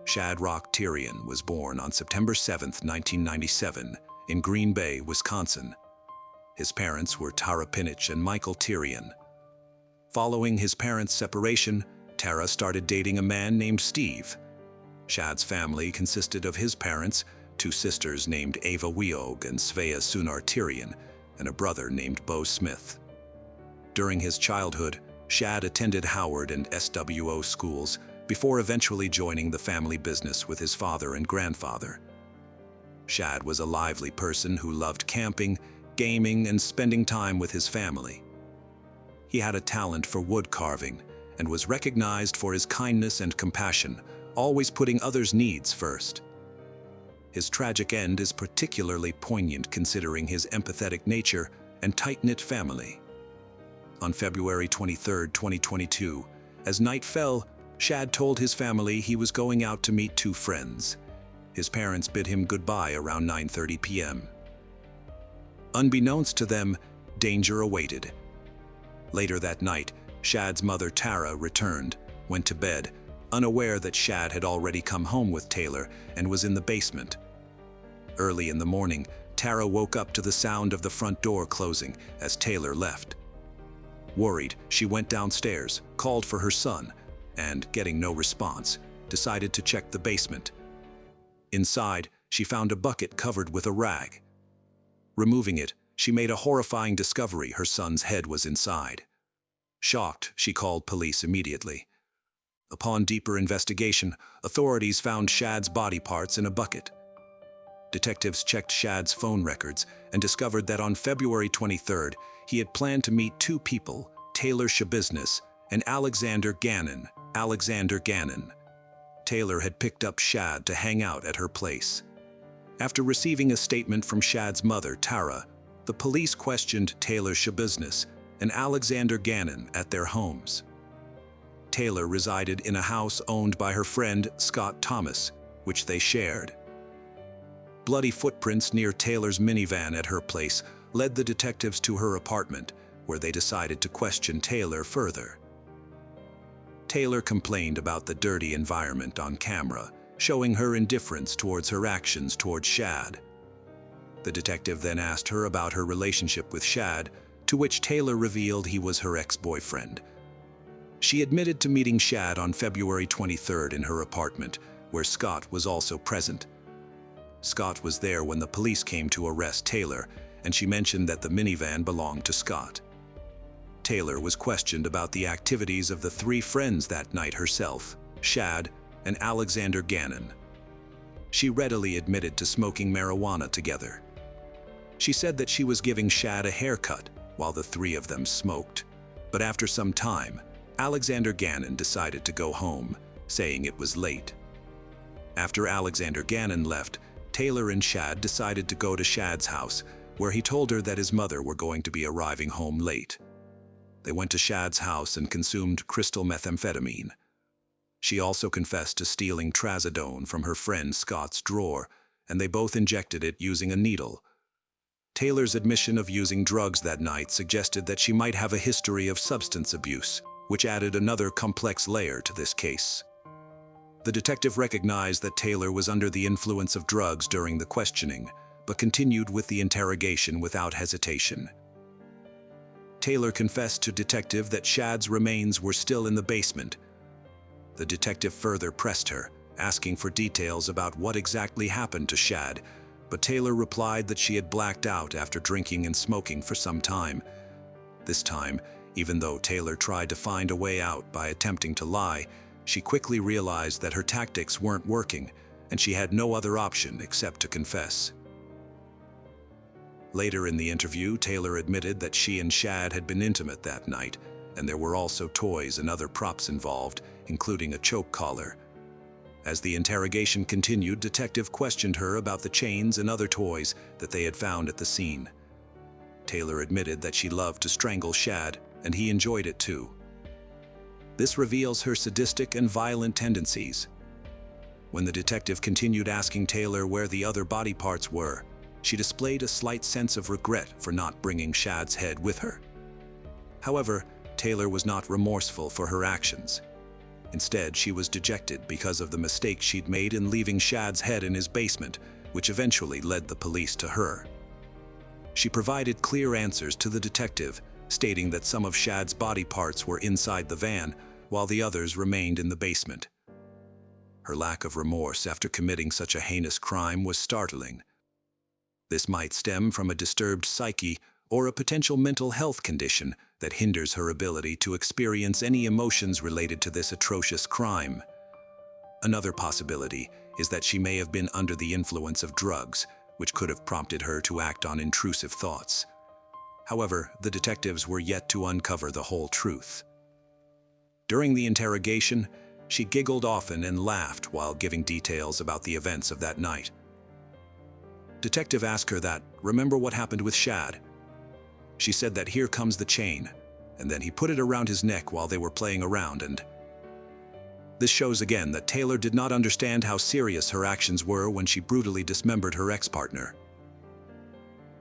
Shad Thyrion was born on September 7, 1997, in Green Bay, Wisconsin. His parents were Tara Pinich and Michael Thyrion. Following his parents' separation, Tara started dating a man named Steve. Shad's family consisted of his parents, two sisters named Ava Weog and Svea Sunar Thyrion, and a brother named Bo Smith. During his childhood, Shad attended Howard and SWO schools before eventually joining the family business with his father and grandfather. Shad was a lively person who loved camping, gaming, and spending time with his family. He had a talent for wood carving and was recognized for his kindness and compassion, always putting others' needs first. His tragic end is particularly poignant considering his empathetic nature and tight-knit family. On February 23, 2022, as night fell, Shad told his family he was going out to meet two friends. His parents bid him goodbye around 9:30 p.m. Unbeknownst to them, danger awaited. Later that night, Shad's mother Tara returned, went to bed, unaware that Shad had already come home with Taylor and was in the basement. Early in the morning, Tara woke up to the sound of the front door closing as Taylor left. Worried, she went downstairs, called for her son, and, getting no response, decided to check the basement. Inside, she found a bucket covered with a rag. Removing it, she made a horrifying discovery: her son's head was inside. Shocked, she called police immediately. Upon deeper investigation, authorities found Shad's body parts in a bucket. Detectives checked Shad's phone records and discovered that on February 23rd, he had planned to meet two people, Taylor Schabusiness and Alexander Gannon. Taylor had picked up Shad to hang out at her place. After receiving a statement from Shad's mother, Tara, the police questioned Taylor Schabusiness and Alexander Gannon at their homes. Taylor resided in a house owned by her friend Scott Thomas, which they shared. Bloody footprints near Taylor's minivan at her place led the detectives to her apartment, where they decided to question Taylor further. Taylor complained about the dirty environment on camera, showing her indifference towards her actions towards Shad. The detective then asked her about her relationship with Shad, to which Taylor revealed he was her ex-boyfriend. She admitted to meeting Shad on February 23rd in her apartment, where Scott was also present. Scott was there when the police came to arrest Taylor, and she mentioned that the minivan belonged to Scott. Taylor was questioned about the activities of the three friends that night herself, Shad and Alexander Gannon. She readily admitted to smoking marijuana together. She said that she was giving Shad a haircut while the three of them smoked, but after some time, Alexander Gannon decided to go home, saying it was late. After Alexander Gannon left, Taylor and Shad decided to go to Shad's house, where he told her that his mother were going to be arriving home late. They went to Shad's house and consumed crystal methamphetamine. She also confessed to stealing trazodone from her friend Scott's drawer, and they both injected it using a needle. Taylor's admission of using drugs that night suggested that she might have a history of substance abuse, which added another complex layer to this case. The detective recognized that Taylor was under the influence of drugs during the questioning, but continued with the interrogation without hesitation. Taylor confessed to detective that Shad's remains were still in the basement. The detective further pressed her, asking for details about what exactly happened to Shad, but Taylor replied that she had blacked out after drinking and smoking for some time. This time, even though Taylor tried to find a way out by attempting to lie, she quickly realized that her tactics weren't working, and she had no other option except to confess. Later in the interview, Taylor admitted that she and Shad had been intimate that night, and there were also toys and other props involved, including a choke collar. As the interrogation continued, detective questioned her about the chains and other toys that they had found at the scene. Taylor admitted that she loved to strangle Shad, and he enjoyed it too. This reveals her sadistic and violent tendencies. When the detective continued asking Taylor where the other body parts were, she displayed a slight sense of regret for not bringing Shad's head with her. However, Taylor was not remorseful for her actions. Instead, she was dejected because of the mistake she'd made in leaving Shad's head in his basement, which eventually led the police to her. She provided clear answers to the detective, stating that some of Shad's body parts were inside the van, while the others remained in the basement. Her lack of remorse after committing such a heinous crime was startling. This might stem from a disturbed psyche or a potential mental health condition that hinders her ability to experience any emotions related to this atrocious crime. Another possibility is that she may have been under the influence of drugs, which could have prompted her to act on intrusive thoughts. However, the detectives were yet to uncover the whole truth. During the interrogation, she giggled often and laughed while giving details about the events of that night. Detective asked her that, "Remember what happened with Shad?" She said that here comes the chain, and then he put it around his neck while they were playing around, and this shows again that Taylor did not understand how serious her actions were when she brutally dismembered her ex-partner.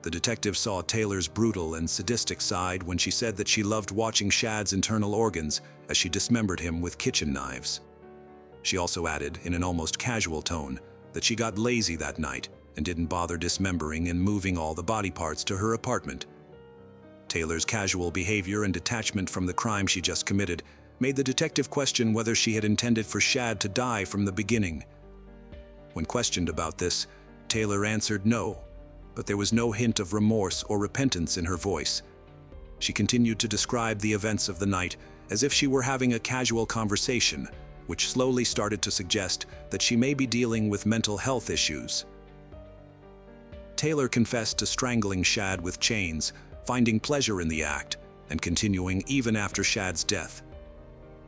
The detective saw Taylor's brutal and sadistic side when she said that she loved watching Shad's internal organs as she dismembered him with kitchen knives. She also added, in an almost casual tone, that she got lazy that night and didn't bother dismembering and moving all the body parts to her apartment. Taylor's casual behavior and detachment from the crime she just committed made the detective question whether she had intended for Shad to die from the beginning. When questioned about this, Taylor answered no, but there was no hint of remorse or repentance in her voice. She continued to describe the events of the night as if she were having a casual conversation, which slowly started to suggest that she may be dealing with mental health issues. Taylor confessed to strangling Shad with chains, finding pleasure in the act, and continuing even after Shad's death.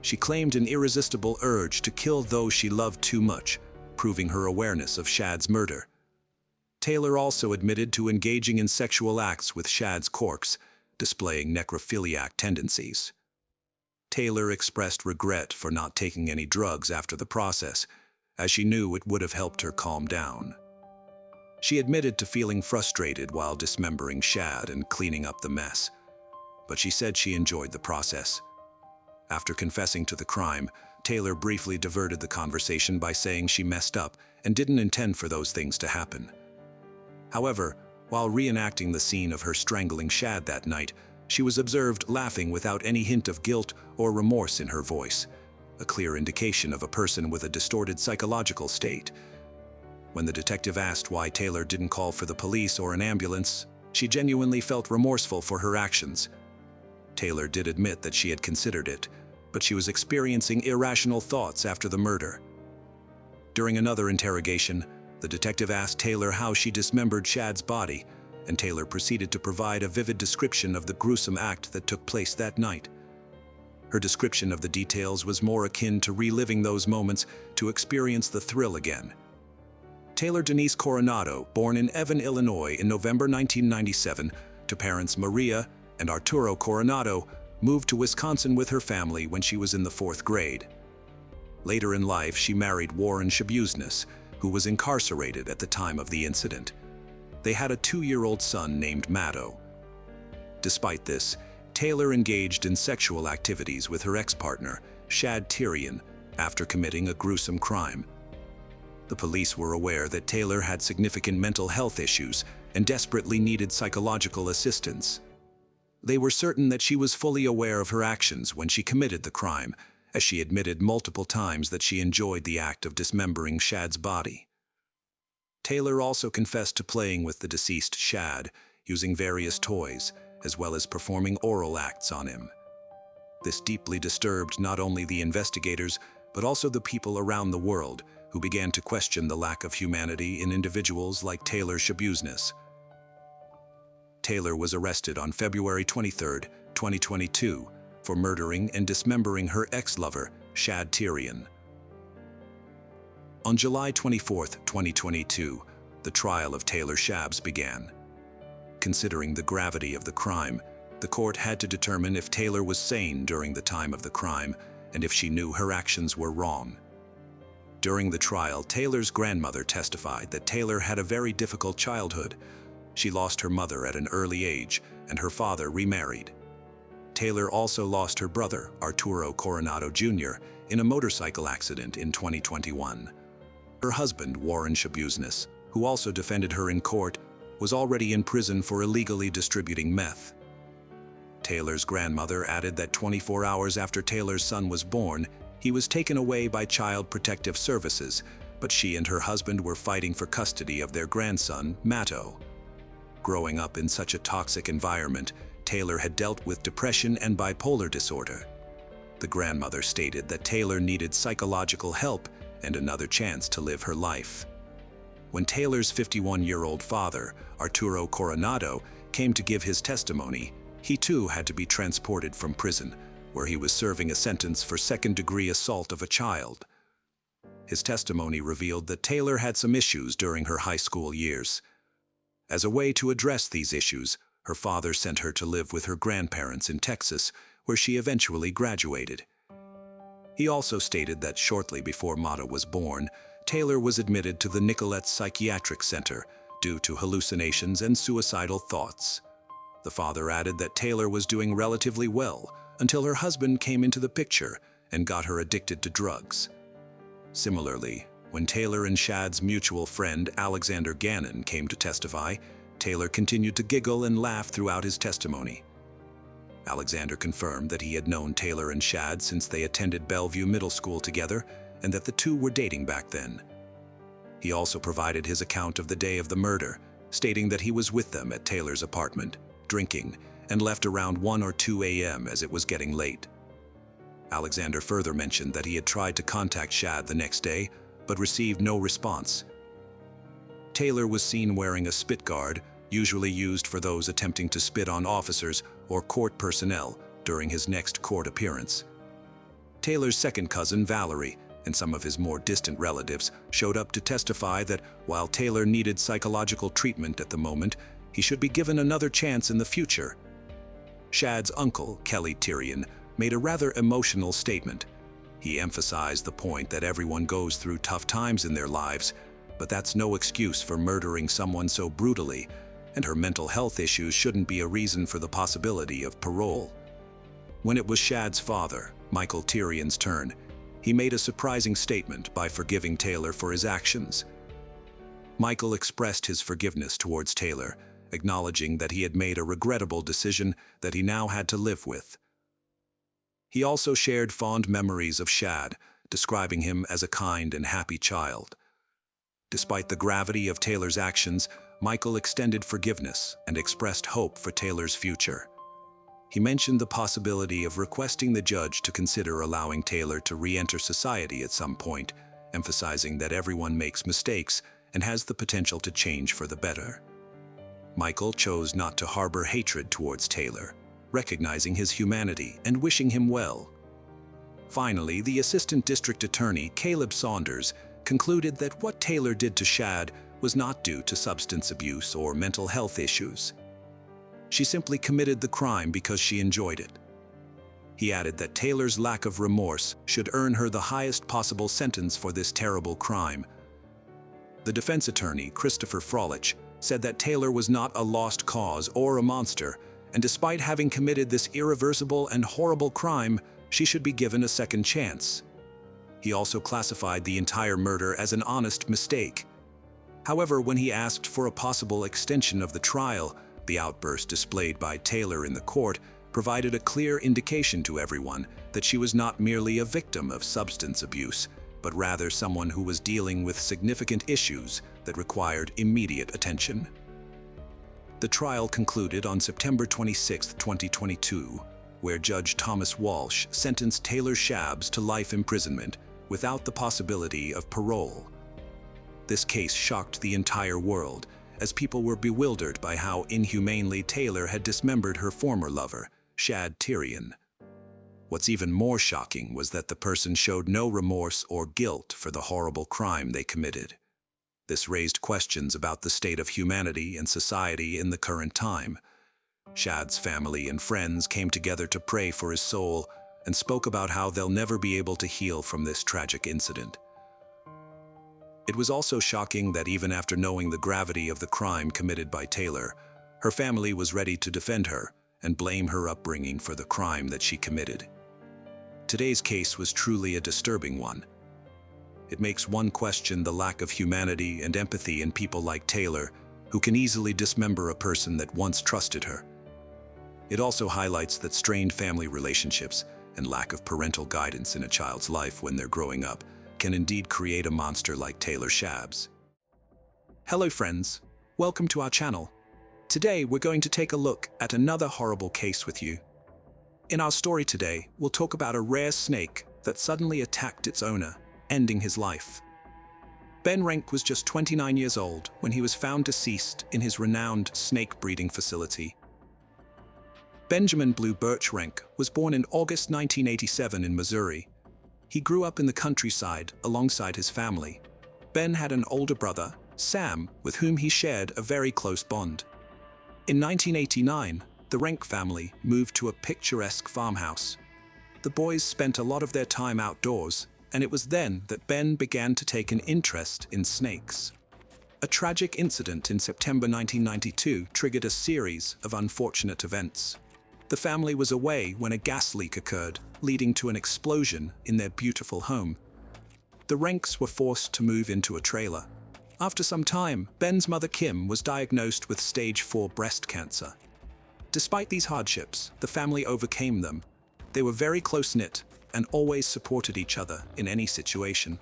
She claimed an irresistible urge to kill those she loved too much, proving her awareness of Shad's murder. Taylor also admitted to engaging in sexual acts with Shad's corpse, displaying necrophiliac tendencies. Taylor expressed regret for not taking any drugs after the process, as she knew it would have helped her calm down. She admitted to feeling frustrated while dismembering Shad and cleaning up the mess, but she said she enjoyed the process. After confessing to the crime, Taylor briefly diverted the conversation by saying she messed up and didn't intend for those things to happen. However, while reenacting the scene of her strangling Shad that night, she was observed laughing without any hint of guilt or remorse in her voice, a clear indication of a person with a distorted psychological state. When the detective asked why Taylor didn't call for the police or an ambulance, she genuinely felt remorseful for her actions. Taylor did admit that she had considered it, but she was experiencing irrational thoughts after the murder. During another interrogation, the detective asked Taylor how she dismembered Shad's body, and Taylor proceeded to provide a vivid description of the gruesome act that took place that night. Her description of the details was more akin to reliving those moments to experience the thrill again. Taylor Denise Coronado, born in Evan, Illinois in November 1997, to parents Maria and Arturo Coronado, moved to Wisconsin with her family when she was in the 4th grade. Later in life, she married Taylor Schabusiness, who was incarcerated at the time of the incident. They had a 2-year-old son named Maddo. Despite this, Taylor engaged in sexual activities with her ex-partner, Shad Thyrion, after committing a gruesome crime. The police were aware that Taylor had significant mental health issues and desperately needed psychological assistance. They were certain that she was fully aware of her actions when she committed the crime, as she admitted multiple times that she enjoyed the act of dismembering Shad's body. Taylor also confessed to playing with the deceased Shad, using various toys, as well as performing oral acts on him. This deeply disturbed not only the investigators, but also the people around the world, who began to question the lack of humanity in individuals like Taylor Schabusiness. Taylor was arrested on February 23, 2022, for murdering and dismembering her ex-lover, Shad Thyrion. On July 24, 2022, the trial of Taylor Schabusiness began. Considering the gravity of the crime, the court had to determine if Taylor was sane during the time of the crime and if she knew her actions were wrong. During the trial, Taylor's grandmother testified that Taylor had a very difficult childhood. She lost her mother at an early age, and her father remarried. Taylor also lost her brother, Arturo Coronado Jr., in a motorcycle accident in 2021. Her husband, Warren Schabusiness, who also defended her in court, was already in prison for illegally distributing meth. Taylor's grandmother added that 24 hours after Taylor's son was born, he was taken away by Child Protective Services, but she and her husband were fighting for custody of their grandson, Matto. Growing up in such a toxic environment, Taylor had dealt with depression and bipolar disorder. The grandmother stated that Taylor needed psychological help and another chance to live her life. When Taylor's 51-year-old father, Arturo Coronado, came to give his testimony, he too had to be transported from prison, where he was serving a sentence for second-degree assault of a child. His testimony revealed that Taylor had some issues during her high school years. As a way to address these issues, her father sent her to live with her grandparents in Texas, where she eventually graduated. He also stated that shortly before Matto was born, Taylor was admitted to the Nicolet Psychiatric Center due to hallucinations and suicidal thoughts. The father added that Taylor was doing relatively well until her husband came into the picture and got her addicted to drugs. Similarly, when Taylor and Shad's mutual friend Alexander Gannon came to testify, Taylor continued to giggle and laugh throughout his testimony. Alexander confirmed that he had known Taylor and Shad since they attended Bellevue Middle School together and that the two were dating back then. He also provided his account of the day of the murder, stating that he was with them at Taylor's apartment, drinking, and left around 1 or 2 a.m. as it was getting late. Alexander further mentioned that he had tried to contact Shad the next day, but received no response. Taylor was seen wearing a spit guard, usually used for those attempting to spit on officers or court personnel during his next court appearance. Taylor's second cousin, Valerie, and some of his more distant relatives showed up to testify that while Taylor needed psychological treatment at the moment, he should be given another chance in the future. Shad's uncle, Kelly Thyrion, made a rather emotional statement. He emphasized the point that everyone goes through tough times in their lives, but that's no excuse for murdering someone so brutally, and her mental health issues shouldn't be a reason for the possibility of parole. When it was Shad's father, Michael Tyrion's turn, he made a surprising statement by forgiving Taylor for his actions. Michael expressed his forgiveness towards Taylor, acknowledging that he had made a regrettable decision that he now had to live with. He also shared fond memories of Shad, describing him as a kind and happy child. Despite the gravity of Taylor's actions, Michael extended forgiveness and expressed hope for Taylor's future. He mentioned the possibility of requesting the judge to consider allowing Taylor to re-enter society at some point, emphasizing that everyone makes mistakes and has the potential to change for the better. Michael chose not to harbor hatred towards Taylor, recognizing his humanity and wishing him well. Finally, the Assistant District Attorney, Caleb Saunders, concluded that what Taylor did to Shad was not due to substance abuse or mental health issues. She simply committed the crime because she enjoyed it. He added that Taylor's lack of remorse should earn her the highest possible sentence for this terrible crime. The defense attorney, Christopher Frolich, said that Taylor was not a lost cause or a monster, and despite having committed this irreversible and horrible crime, she should be given a second chance. He also classified the entire murder as an honest mistake. However, when he asked for a possible extension of the trial, the outburst displayed by Taylor in the court provided a clear indication to everyone that she was not merely a victim of substance abuse, but rather someone who was dealing with significant issues that required immediate attention. The trial concluded on September 26, 2022, where Judge Thomas Walsh sentenced Taylor Schabusiness to life imprisonment without the possibility of parole. This case shocked the entire world, as people were bewildered by how inhumanely Taylor had dismembered her former lover, Shad Thyrion. What's even more shocking was that the person showed no remorse or guilt for the horrible crime they committed. This raised questions about the state of humanity and society in the current time. Shad's family and friends came together to pray for his soul and spoke about how they'll never be able to heal from this tragic incident. It was also shocking that even after knowing the gravity of the crime committed by Taylor, her family was ready to defend her and blame her upbringing for the crime that she committed. Today's case was truly a disturbing one. It makes one question the lack of humanity and empathy in people like Taylor, who can easily dismember a person that once trusted her. It also highlights that strained family relationships and lack of parental guidance in a child's life when they're growing up can indeed create a monster like Taylor Schabusiness. Hello friends, welcome to our channel. Today we're going to take a look at another horrible case with you. In our story today, we'll talk about a rare snake that suddenly attacked its owner, ending his life. Ben Renk was just 29 years old when he was found deceased in his renowned snake breeding facility. Benjamin Blue Birch Renk was born in August 1987 in Missouri. He grew up in the countryside alongside his family. Ben had an older brother, Sam, with whom he shared a very close bond. In 1989, the Renk family moved to a picturesque farmhouse. The boys spent a lot of their time outdoors, and it was then that Ben began to take an interest in snakes. A tragic incident in September 1992 triggered a series of unfortunate events. The family was away when a gas leak occurred, leading to an explosion in their beautiful home. The Renks were forced to move into a trailer. After some time, Ben's mother Kim was diagnosed with stage 4 breast cancer. Despite these hardships, the family overcame them. They were very close-knit and always supported each other in any situation.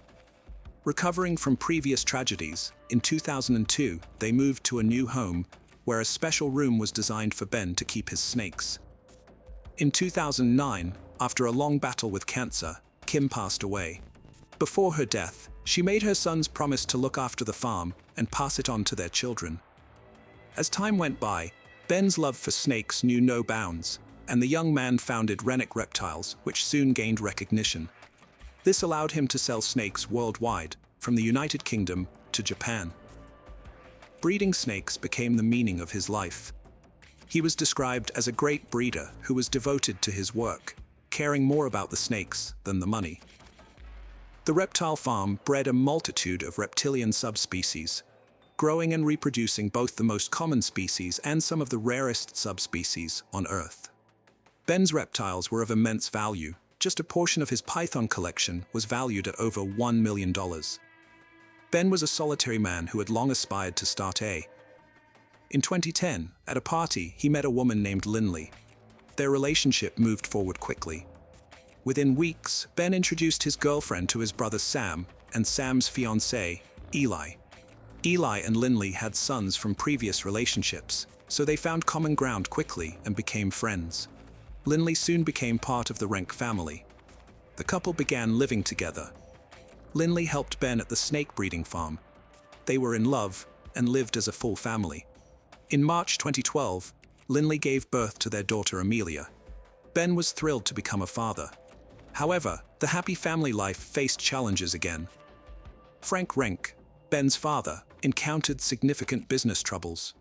Recovering from previous tragedies, in 2002, they moved to a new home where a special room was designed for Ben to keep his snakes. In 2009, after a long battle with cancer, Kim passed away. Before her death, she made her sons promise to look after the farm and pass it on to their children. As time went by, Ben's love for snakes knew no bounds, and the young man founded Renk Reptiles, which soon gained recognition. This allowed him to sell snakes worldwide, from the United Kingdom to Japan. Breeding snakes became the meaning of his life. He was described as a great breeder who was devoted to his work, caring more about the snakes than the money. The reptile farm bred a multitude of reptilian subspecies, growing and reproducing both the most common species and some of the rarest subspecies on Earth. Ben's reptiles were of immense value. Just a portion of his python collection was valued at over $1 million. Ben was a solitary man who had long aspired to start a. In 2010, at a party, he met a woman named Linley. Their relationship moved forward quickly. Within weeks, Ben introduced his girlfriend to his brother Sam and Sam's fiancé, Eli. Eli and Linley had sons from previous relationships, so they found common ground quickly and became friends. Linley soon became part of the Renk family. The couple began living together. Linley helped Ben at the snake breeding farm. They were in love and lived as a full family. In March 2012, Linley gave birth to their daughter Amelia. Ben was thrilled to become a father. However, the happy family life faced challenges again. Frank Renk, Ben's father, encountered significant business troubles.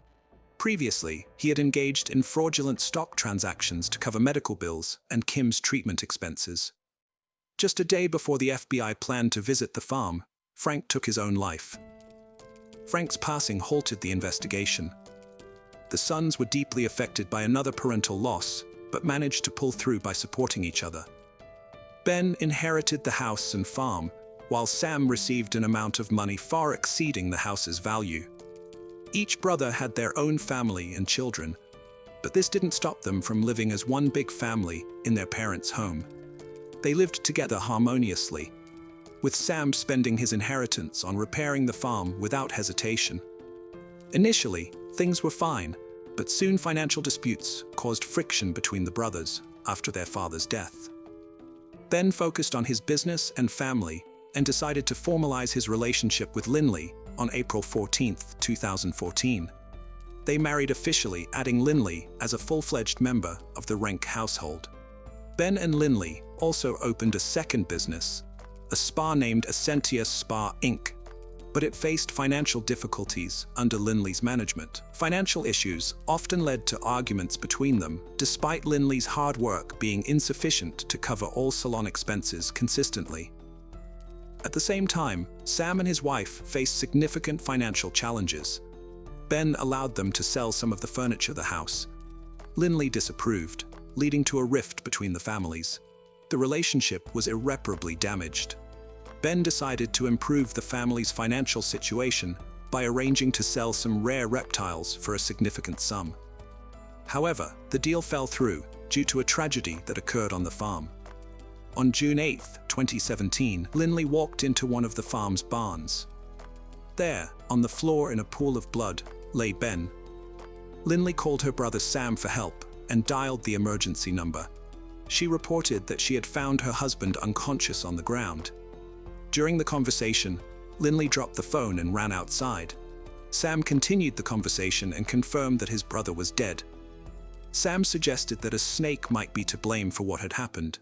Previously, he had engaged in fraudulent stock transactions to cover medical bills and Kim's treatment expenses. Just a day before the FBI planned to visit the farm, Frank took his own life. Frank's passing halted the investigation. The sons were deeply affected by another parental loss, but managed to pull through by supporting each other. Ben inherited the house and farm, while Sam received an amount of money far exceeding the house's value. Each brother had their own family and children, but this didn't stop them from living as one big family in their parents' home. They lived together harmoniously, with Sam spending his inheritance on repairing the farm without hesitation. Initially, things were fine, but soon financial disputes caused friction between the brothers after their father's death. Ben focused on his business and family and decided to formalize his relationship with Linley on April 14, 2014. They married officially, adding Linley as a full-fledged member of the Renk household. Ben and Linley also opened a second business, a spa named Essentia Spa Inc., but it faced financial difficulties under Linley's management. Financial issues often led to arguments between them, despite Linley's hard work being insufficient to cover all salon expenses consistently. At the same time, Sam and his wife faced significant financial challenges. Ben allowed them to sell some of the furniture of the house. Linley disapproved, leading to a rift between the families. The relationship was irreparably damaged. Ben decided to improve the family's financial situation by arranging to sell some rare reptiles for a significant sum. However, the deal fell through due to a tragedy that occurred on the farm. On June 8, 2017, Linley walked into one of the farm's barns. There, on the floor in a pool of blood, lay Ben. Linley called her brother Sam for help and dialed the emergency number. She reported that she had found her husband unconscious on the ground. During the conversation, Linley dropped the phone and ran outside. Sam continued the conversation and confirmed that his brother was dead. Sam suggested that a snake might be to blame for what had happened.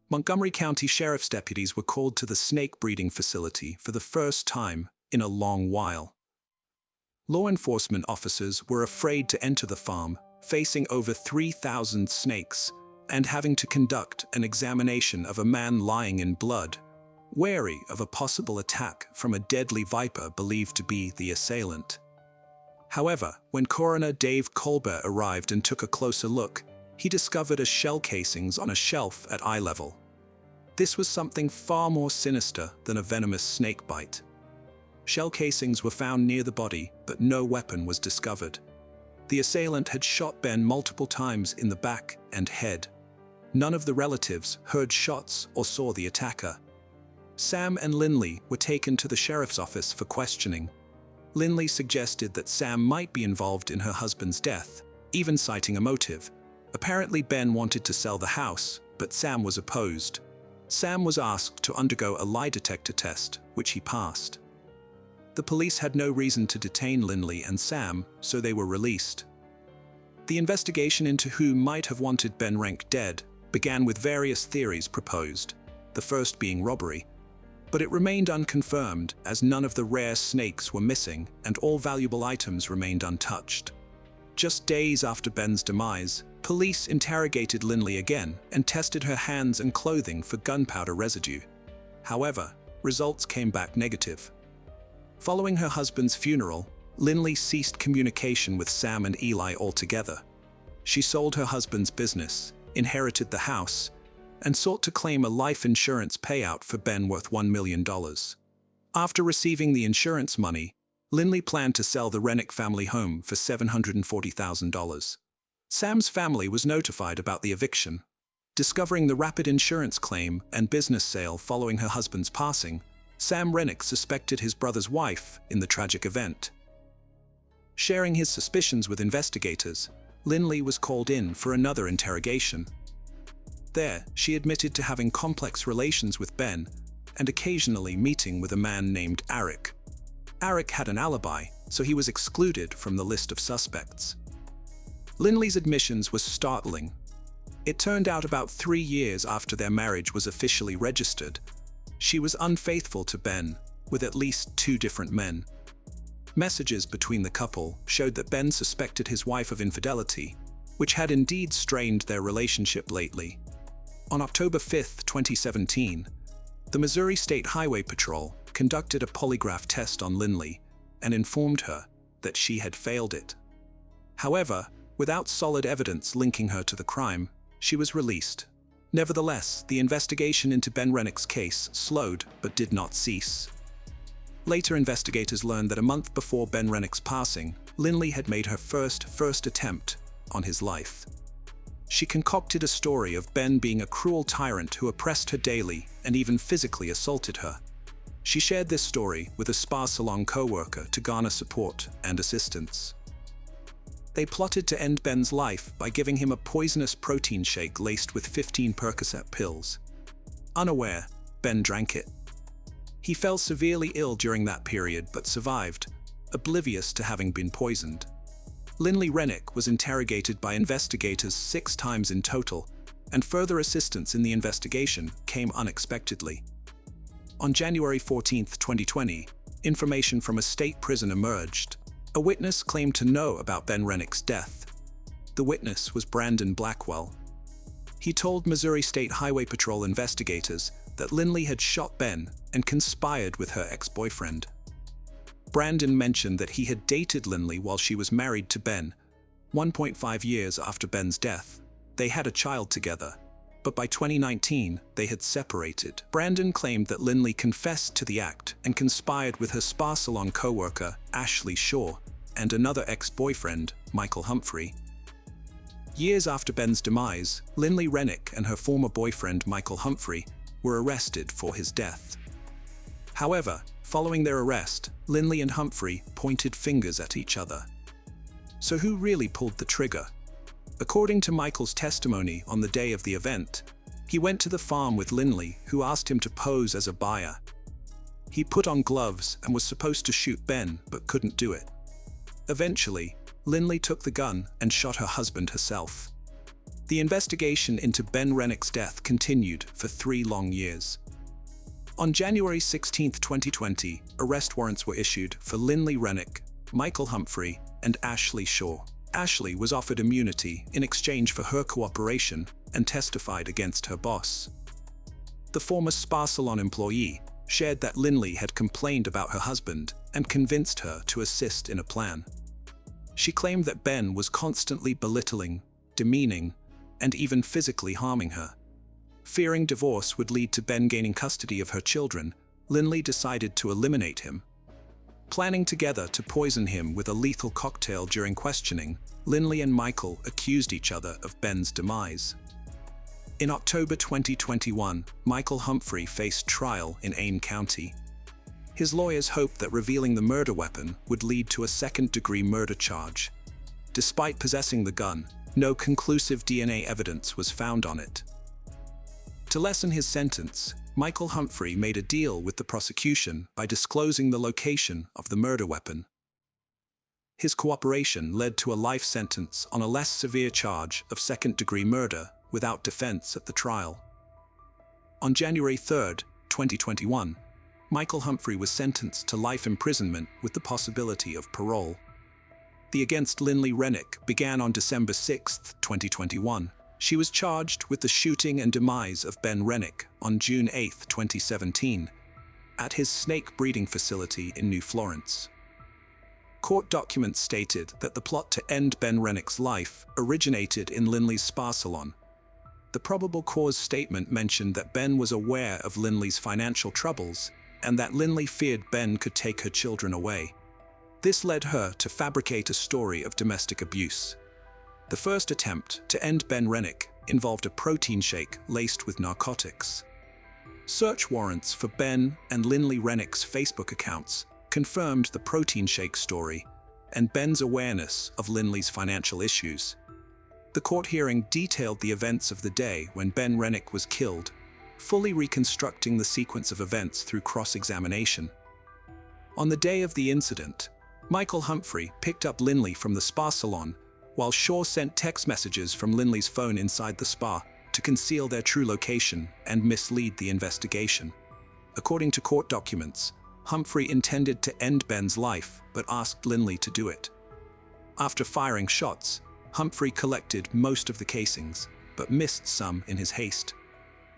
Montgomery County Sheriff's deputies were called to the snake breeding facility for the first time in a long while. Law enforcement officers were afraid to enter the farm, facing over 3,000 snakes and having to conduct an examination of a man lying in blood, wary of a possible attack from a deadly viper believed to be the assailant. However, when coroner Dave Colbert arrived and took a closer look, he discovered shell casings on a shelf at eye level. This was something far more sinister than a venomous snake bite. Shell casings were found near the body, but no weapon was discovered. The assailant had shot Ben multiple times in the back and head. None of the relatives heard shots or saw the attacker. Sam and Linley were taken to the sheriff's office for questioning. Linley suggested that Sam might be involved in her husband's death, even citing a motive. Apparently Ben wanted to sell the house, but Sam was opposed. Sam was asked to undergo a lie detector test, which he passed. The police had no reason to detain Linley and Sam, so they were released. The investigation into who might have wanted Ben Renk dead began with various theories proposed, the first being robbery. But it remained unconfirmed as none of the rare snakes were missing and all valuable items remained untouched. Just days after Ben's demise, police interrogated Linley again and tested her hands and clothing for gunpowder residue. However, results came back negative. Following her husband's funeral, Linley ceased communication with Sam and Eli altogether. She sold her husband's business, inherited the house, and sought to claim a life insurance payout for Ben worth $1 million. After receiving the insurance money, Linley planned to sell the Rennick family home for $740,000. Sam's family was notified about the eviction. Discovering the rapid insurance claim and business sale following her husband's passing, Sam Rennick suspected his brother's wife in the tragic event. Sharing his suspicions with investigators, Linley was called in for another interrogation. There, she admitted to having complex relations with Ben and occasionally meeting with a man named Eric. Eric had an alibi, so he was excluded from the list of suspects. Linley's admissions were startling. It turned out about 3 years after their marriage was officially registered, she was unfaithful to Ben, with at least 2 different men. Messages between the couple showed that Ben suspected his wife of infidelity, which had indeed strained their relationship lately. On October 5, 2017, the Missouri State Highway Patrol conducted a polygraph test on Linley and informed her that she had failed it. However, without solid evidence linking her to the crime, she was released. Nevertheless, the investigation into Ben Rennick's case slowed but did not cease. Later, investigators learned that a month before Ben Rennick's passing, Linley had made her first attempt on his life. She concocted a story of Ben being a cruel tyrant who oppressed her daily and even physically assaulted her. She shared this story with a spa salon co-worker to garner support and assistance. They plotted to end Ben's life by giving him a poisonous protein shake laced with 15 Percocet pills. Unaware, Ben drank it. He fell severely ill during that period but survived, oblivious to having been poisoned. Linley Rennick was interrogated by investigators 6 times in total, and further assistance in the investigation came unexpectedly. On January 14, 2020, information from a state prison emerged. A witness claimed to know about Ben Rennick's death. The witness was Brandon Blackwell. He told Missouri State Highway Patrol investigators that Linley had shot Ben and conspired with her ex-boyfriend. Brandon mentioned that he had dated Linley while she was married to Ben, 1.5 years after Ben's death, they had a child together, but by 2019, they had separated. Brandon claimed that Lindley confessed to the act and conspired with her spa salon co-worker, Ashley Shaw, and another ex-boyfriend, Michael Humphrey. Years after Ben's demise, Lindley Rennick and her former boyfriend, Michael Humphrey, were arrested for his death. However, following their arrest, Lindley and Humphrey pointed fingers at each other. So who really pulled the trigger? According to Michael's testimony on the day of the event, he went to the farm with Lindley, who asked him to pose as a buyer. He put on gloves and was supposed to shoot Ben, but couldn't do it. Eventually, Lindley took the gun and shot her husband herself. The investigation into Ben Rennick's death continued for 3 long years. On January 16, 2020, arrest warrants were issued for Lindley Rennick, Michael Humphrey, and Ashley Shaw. Ashley was offered immunity in exchange for her cooperation and testified against her boss. The former spa salon employee shared that Lindley had complained about her husband and convinced her to assist in a plan. She claimed that Ben was constantly belittling, demeaning, and even physically harming her. Fearing divorce would lead to Ben gaining custody of her children, Lindley decided to eliminate him. Planning together to poison him with a lethal cocktail during questioning, Lindley and Michael accused each other of Ben's demise. In October 2021, Michael Humphrey faced trial in Ain County. His lawyers hoped that revealing the murder weapon would lead to a second-degree murder charge. Despite possessing the gun, no conclusive DNA evidence was found on it. To lessen his sentence, Michael Humphrey made a deal with the prosecution by disclosing the location of the murder weapon. His cooperation led to a life sentence on a less severe charge of second-degree murder without defense at the trial. On January 3, 2021, Michael Humphrey was sentenced to life imprisonment with the possibility of parole. The against Lindley Rennick began on December 6, 2021. She was charged with the shooting and demise of Ben Rennick on June 8, 2017, at his snake breeding facility in New Florence. Court documents stated that the plot to end Ben Rennick's life originated in Lindley's spa salon. The probable cause statement mentioned that Ben was aware of Lindley's financial troubles and that Lindley feared Ben could take her children away. This led her to fabricate a story of domestic abuse. The first attempt to end Ben Rennick involved a protein shake laced with narcotics. Search warrants for Ben and Lindley Rennick's Facebook accounts confirmed the protein shake story and Ben's awareness of Lindley's financial issues. The court hearing detailed the events of the day when Ben Rennick was killed, fully reconstructing the sequence of events through cross-examination. On the day of the incident, Michael Humphrey picked up Lindley from the spa salon, while Shaw sent text messages from Lindley's phone inside the spa to conceal their true location and mislead the investigation. According to court documents, Humphrey intended to end Ben's life but asked Lindley to do it. After firing shots, Humphrey collected most of the casings, but missed some in his haste.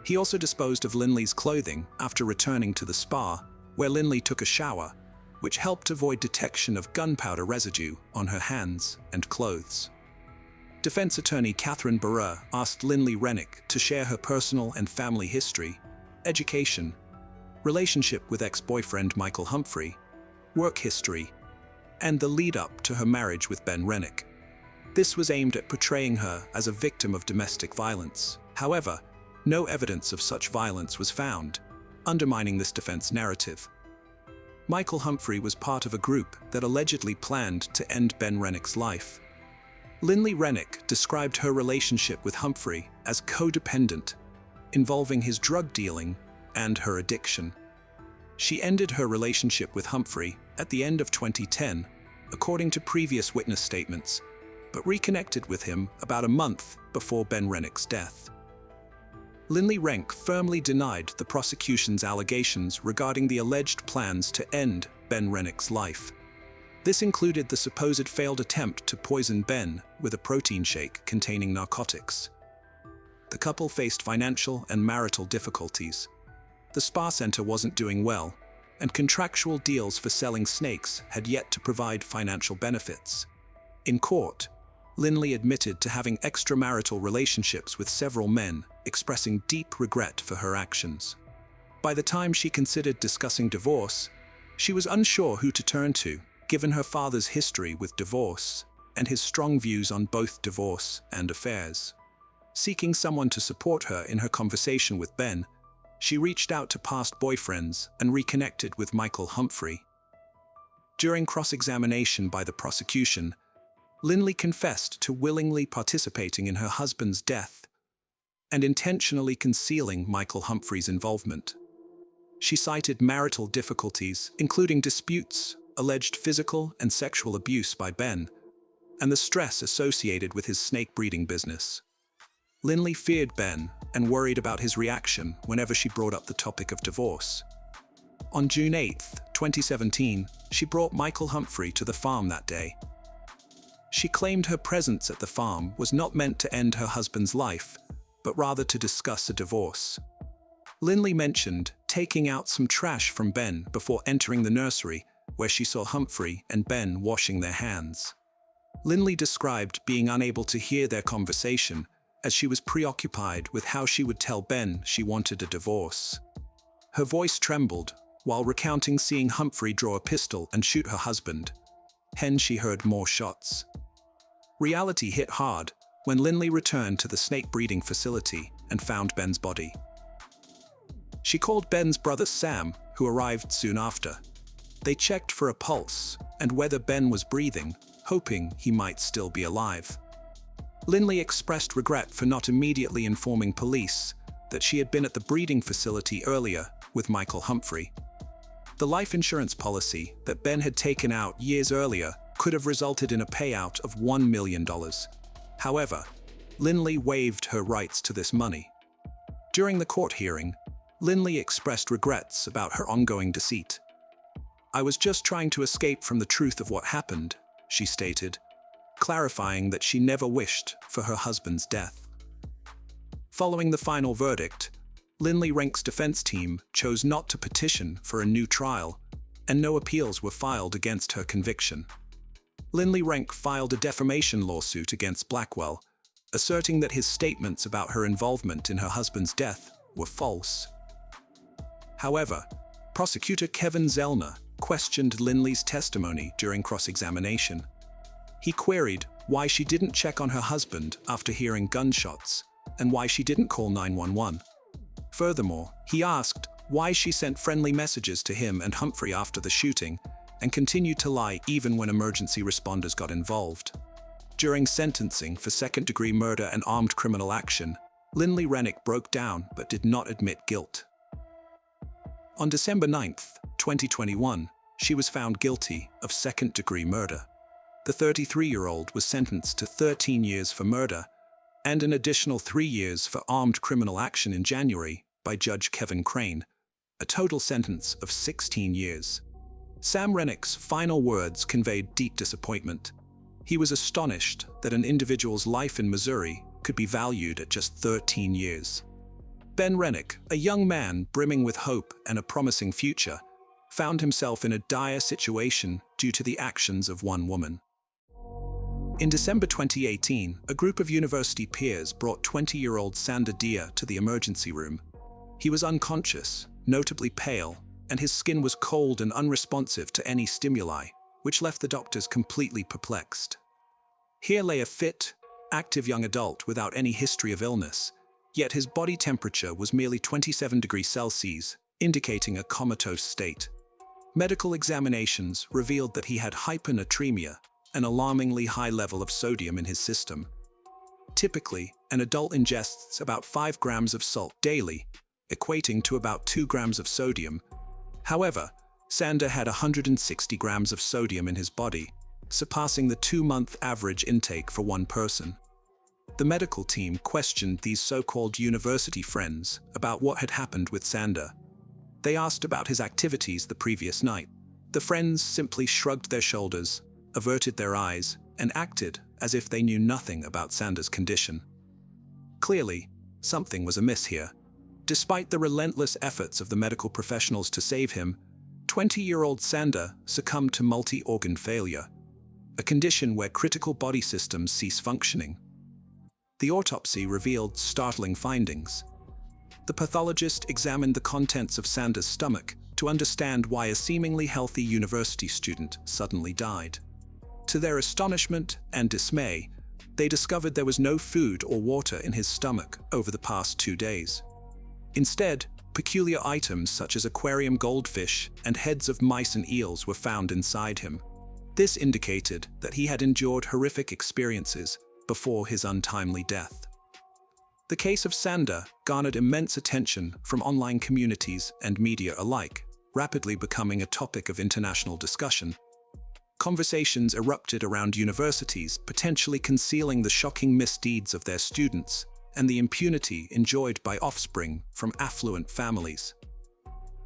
He also disposed of Lindley's clothing after returning to the spa, where Lindley took a shower, which helped avoid detection of gunpowder residue on her hands and clothes. Defense attorney Catherine Barreur asked Lindley Rennick to share her personal and family history, education, relationship with ex-boyfriend Michael Humphrey, work history, and the lead-up to her marriage with Ben Rennick. This was aimed at portraying her as a victim of domestic violence. However, no evidence of such violence was found, undermining this defense narrative. Michael Humphrey was part of a group that allegedly planned to end Ben Rennick's life. Lindley Rennick described her relationship with Humphrey as codependent, involving his drug dealing and her addiction. She ended her relationship with Humphrey at the end of 2010, according to previous witness statements, but reconnected with him about a month before Ben Rennick's death. Lindley Rennick firmly denied the prosecution's allegations regarding the alleged plans to end Ben Rennick's life. This included the supposed failed attempt to poison Ben with a protein shake containing narcotics. The couple faced financial and marital difficulties. The spa center wasn't doing well, and contractual deals for selling snakes had yet to provide financial benefits. In court, Linley admitted to having extramarital relationships with several men, expressing deep regret for her actions. By the time she considered discussing divorce, she was unsure who to turn to, given her father's history with divorce and his strong views on both divorce and affairs. Seeking someone to support her in her conversation with Ben, she reached out to past boyfriends and reconnected with Michael Humphrey. During cross-examination by the prosecution, Linley confessed to willingly participating in her husband's death and intentionally concealing Michael Humphrey's involvement. She cited marital difficulties, including disputes, alleged physical and sexual abuse by Ben, and the stress associated with his snake breeding business. Linley feared Ben and worried about his reaction whenever she brought up the topic of divorce. On June 8, 2017, she brought Michael Humphrey to the farm that day. She claimed her presence at the farm was not meant to end her husband's life, but rather to discuss a divorce. Linley mentioned taking out some trash from Ben before entering the nursery, where she saw Humphrey and Ben washing their hands. Linley described being unable to hear their conversation as she was preoccupied with how she would tell Ben she wanted a divorce. Her voice trembled while recounting seeing Humphrey draw a pistol and shoot her husband. Hence she heard more shots. Reality hit hard when Linley returned to the snake breeding facility and found Ben's body. She called Ben's brother Sam, who arrived soon after. They checked for a pulse and whether Ben was breathing, hoping he might still be alive. Linley expressed regret for not immediately informing police that she had been at the breeding facility earlier with Michael Humphrey. The life insurance policy that Ben had taken out years earlier could have resulted in a payout of $1 million. However, Linley waived her rights to this money. During the court hearing, Linley expressed regrets about her ongoing deceit. "I was just trying to escape from the truth of what happened," she stated, clarifying that she never wished for her husband's death. Following the final verdict, Linley Renk's defense team chose not to petition for a new trial, and no appeals were filed against her conviction. Linley Renk filed a defamation lawsuit against Blackwell, asserting that his statements about her involvement in her husband's death were false. However, prosecutor Kevin Zellner questioned Linley's testimony during cross-examination. He queried why she didn't check on her husband after hearing gunshots and why she didn't call 911. Furthermore, he asked why she sent friendly messages to him and Humphrey after the shooting and continued to lie even when emergency responders got involved. During sentencing for second-degree murder and armed criminal action, Linley Rennick broke down but did not admit guilt. On December 9, 2021, she was found guilty of second-degree murder. The 33-year-old was sentenced to 13 years for murder and an additional 3 years for armed criminal action in January by Judge Kevin Crane, a total sentence of 16 years. Sam Rennick's final words conveyed deep disappointment. He was astonished that an individual's life in Missouri could be valued at just 13 years. Ben Rennick, a young man brimming with hope and a promising future, found himself in a dire situation due to the actions of one woman. In December 2018, a group of university peers brought 20-year-old Sander Deer to the emergency room. He was unconscious, notably pale, and his skin was cold and unresponsive to any stimuli, which left the doctors completely perplexed. Here lay a fit, active young adult without any history of illness, yet his body temperature was merely 27 degrees Celsius, indicating a comatose state. Medical examinations revealed that he had hyponatremia, an alarmingly high level of sodium in his system. Typically, an adult ingests about 5 grams of salt daily, equating to about 2 grams of sodium. However, Sander had 160 grams of sodium in his body, surpassing the 2-month average intake for one person. The medical team questioned these so-called university friends about what had happened with Sander. They asked about his activities the previous night. The friends simply shrugged their shoulders, averted their eyes, and acted as if they knew nothing about Sander's condition. Clearly, something was amiss here. Despite the relentless efforts of the medical professionals to save him, 20-year-old Sander succumbed to multi-organ failure. a condition where critical body systems cease functioning. The autopsy revealed startling findings. The pathologist examined the contents of Sander's stomach to understand why a seemingly healthy university student suddenly died. To their astonishment and dismay, they discovered there was no food or water in his stomach over the past 2 days. Instead, peculiar items such as aquarium goldfish and heads of mice and eels were found inside him. This indicated that he had endured horrific experiences before his untimely death. The case of Sander garnered immense attention from online communities and media alike, rapidly becoming a topic of international discussion. Conversations erupted around universities potentially concealing the shocking misdeeds of their students and the impunity enjoyed by offspring from affluent families.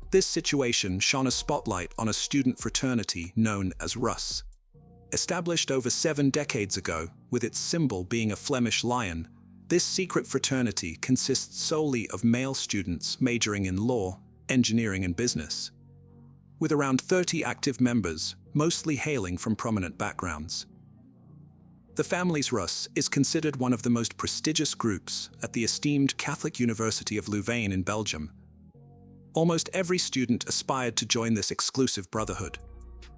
This situation shone a spotlight on a student fraternity known as Rus. Established over 7 decades ago, with its symbol being a Flemish lion, this secret fraternity consists solely of male students majoring in law, engineering and business. With around 30 active members, mostly hailing from prominent backgrounds. The family's Rus is considered one of the most prestigious groups at the esteemed Catholic University of Louvain in Belgium. Almost every student aspired to join this exclusive brotherhood.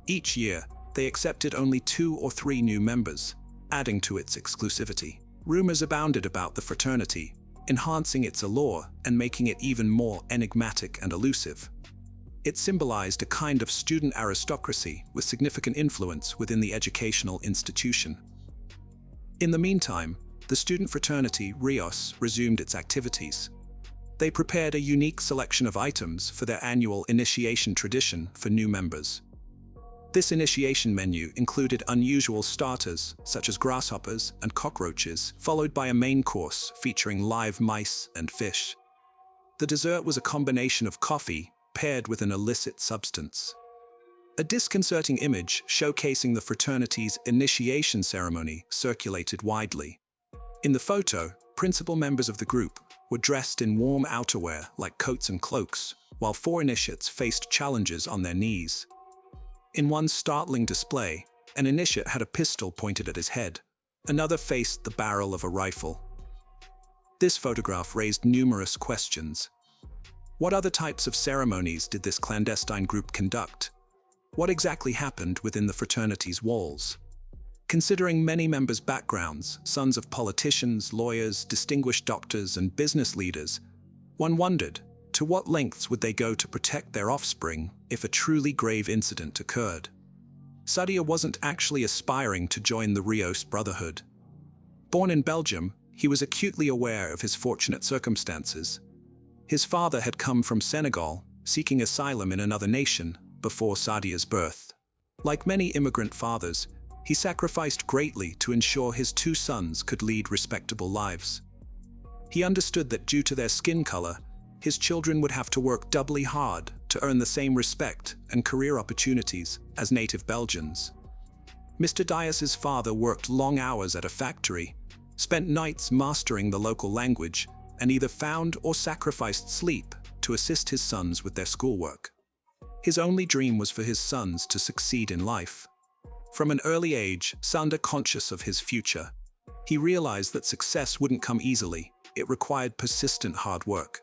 Each year, they accepted only 2 or 3 new members, adding to its exclusivity. Rumors abounded about the fraternity, enhancing its allure and making it even more enigmatic and elusive. It symbolized a kind of student aristocracy with significant influence within the educational institution. In the meantime, the student fraternity Rios resumed its activities. They prepared a unique selection of items for their annual initiation tradition for new members. This initiation menu included unusual starters such as grasshoppers and cockroaches, followed by a main course featuring live mice and fish. The dessert was a combination of coffee paired with an illicit substance. A disconcerting image showcasing the fraternity's initiation ceremony circulated widely. In the photo, principal members of the group were dressed in warm outerwear like coats and cloaks, while 4 initiates faced challenges on their knees. In one startling display, an initiate had a pistol pointed at his head. Another faced the barrel of a rifle. This photograph raised numerous questions. What other types of ceremonies did this clandestine group conduct? What exactly happened within the fraternity's walls? Considering many members' backgrounds, sons of politicians, lawyers, distinguished doctors, and business leaders, one wondered, to what lengths would they go to protect their offspring if a truly grave incident occurred? Sadia wasn't actually aspiring to join the Rios Brotherhood. Born in Belgium, he was acutely aware of his fortunate circumstances. His father had come from Senegal, seeking asylum in another nation before Sadia's birth. Like many immigrant fathers, he sacrificed greatly to ensure his 2 sons could lead respectable lives. He understood that due to their skin color, his children would have to work doubly hard to earn the same respect and career opportunities as native Belgians. Mr. Dias's father worked long hours at a factory, spent nights mastering the local language, and either found or sacrificed sleep to assist his sons with their schoolwork. His only dream was for his sons to succeed in life. From an early age, Sander conscious of his future, he realized that success wouldn't come easily. It required persistent hard work.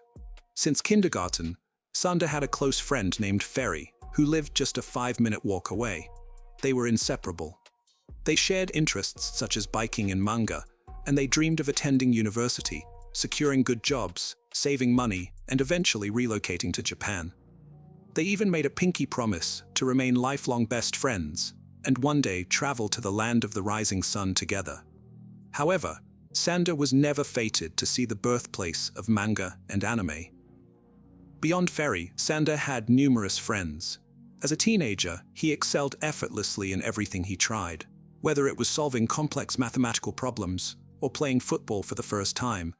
Since kindergarten, Sander had a close friend named Ferry, who lived just a 5-minute walk away. They were inseparable. They shared interests such as biking and manga, and they dreamed of attending university, securing good jobs, saving money, and eventually relocating to Japan. They even made a pinky promise to remain lifelong best friends, and one day travel to the land of the rising sun together. However, Sander was never fated to see the birthplace of manga and anime. Beyond Ferry, Sander had numerous friends. As a teenager, he excelled effortlessly in everything he tried, whether it was solving complex mathematical problems or playing football for the first time.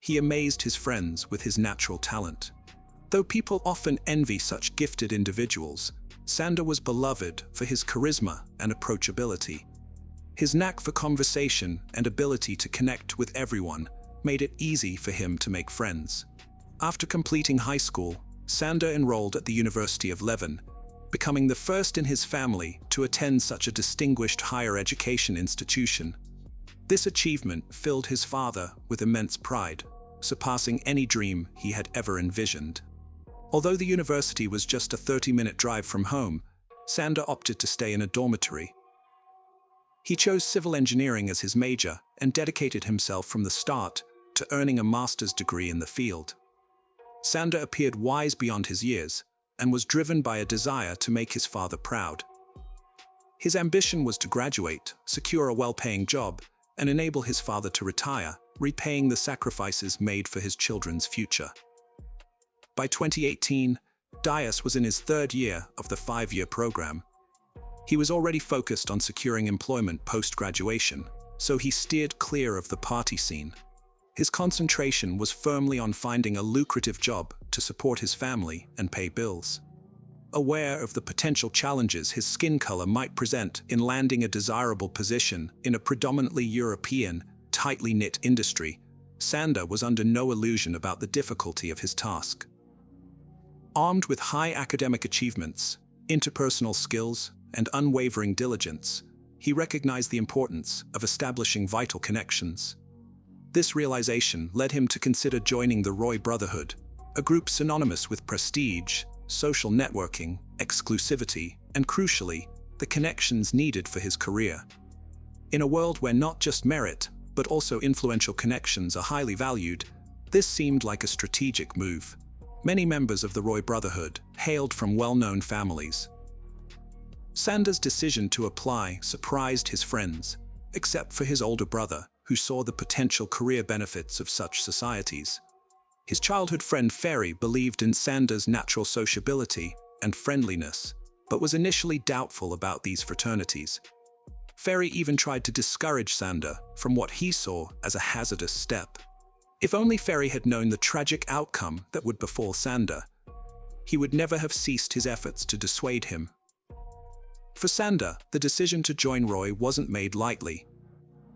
He amazed his friends with his natural talent. Though people often envy such gifted individuals, Sander was beloved for his charisma and approachability. His knack for conversation and ability to connect with everyone made it easy for him to make friends. After completing high school, Sander enrolled at the University of Leuven, becoming the first in his family to attend such a distinguished higher education institution. This achievement filled his father with immense pride, surpassing any dream he had ever envisioned. Although the university was just a 30-minute drive from home, Sander opted to stay in a dormitory. He chose civil engineering as his major and dedicated himself from the start to earning a master's degree in the field. Sander appeared wise beyond his years and was driven by a desire to make his father proud. His ambition was to graduate, secure a well-paying job, and enable his father to retire, repaying the sacrifices made for his children's future. By 2018, Dias was in his third year of the 5-year program. He was already focused on securing employment post-graduation, so he steered clear of the party scene. His concentration was firmly on finding a lucrative job to support his family and pay bills. Aware of the potential challenges his skin color might present in landing a desirable position in a predominantly European, tightly knit industry, Sander was under no illusion about the difficulty of his task. Armed with high academic achievements, interpersonal skills, and unwavering diligence, he recognized the importance of establishing vital connections. This realization led him to consider joining the Roy Brotherhood, a group synonymous with prestige, social networking, exclusivity, and crucially, the connections needed for his career. In a world where not just merit, but also influential connections are highly valued, this seemed like a strategic move. Many members of the Roy Brotherhood hailed from well-known families. Sander's decision to apply surprised his friends, except for his older brother, who saw the potential career benefits of such societies. His childhood friend Ferry believed in Sander's natural sociability and friendliness, but was initially doubtful about these fraternities. Ferry even tried to discourage Sander from what he saw as a hazardous step. If only Ferry had known the tragic outcome that would befall Sander, he would never have ceased his efforts to dissuade him. For Sander, the decision to join Roy wasn't made lightly.